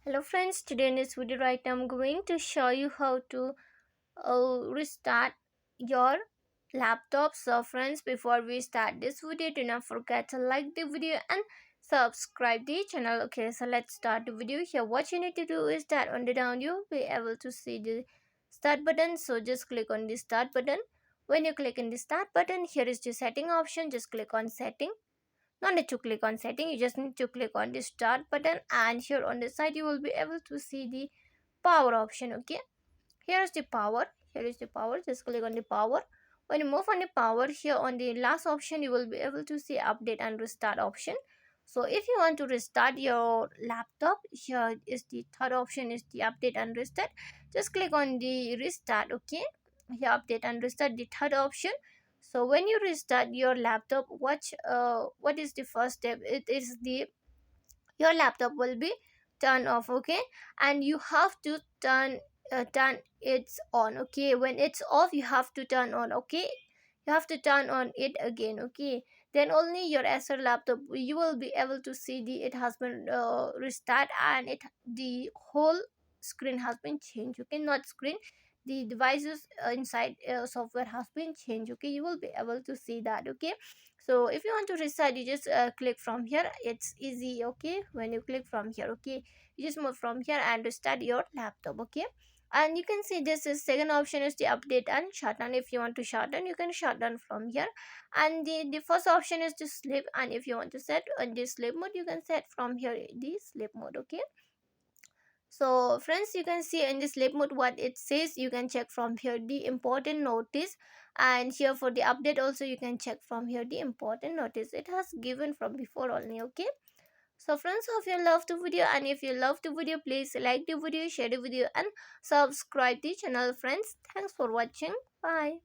Hello friends, today in this video right now I'm going to show you how to restart your laptop. So friends, before we start this video, do not forget to like the video and subscribe the channel. Okay, so let's start the video. Here what you need to do is that on the down you'll be able to see the start button. So just click on the start button. When you click on the start button, here is the setting option. Just click on setting. No need to click on setting, you just need to click on the start button, and here on the side you will be able to see the power option. Okay, here's the power. Here is the power. Just click on the power. When you move on the power, here on the last option you will be able to see update and restart option. So if you want to restart your laptop, here is the third option, is the update and restart. Just click on the restart. Okay, here update and restart, the third option. So when you restart your laptop, what is the first step? It is the your laptop will be turned off. Okay, and you have to turn it on. Okay, when it's off you have to turn on. Okay, you have to turn on it again. Okay, then only your Acer laptop you will be able to see the it has been restart, and the whole screen has been changed. Okay, not screen, the devices inside software has been changed. Okay, you will be able to see that. Okay, so if you want to restart, you just click from here. It's easy. Okay, when you click from here, okay, you just move from here and restart your laptop. Okay, and you can see this is second option is the update and shutdown. If you want to shutdown, you can shut down from here. And the first option is the sleep, and if you want to set on the sleep mode, you can set from here the sleep mode. Okay, so friends, you can see in this sleep mode what it says. You can check from here the important notice, and here for the update also you can check from here the important notice it has given from before only. Okay, so friends, hope you love the video, and if you love the video, please like the video, share the video and subscribe the channel. Friends, thanks for watching. Bye.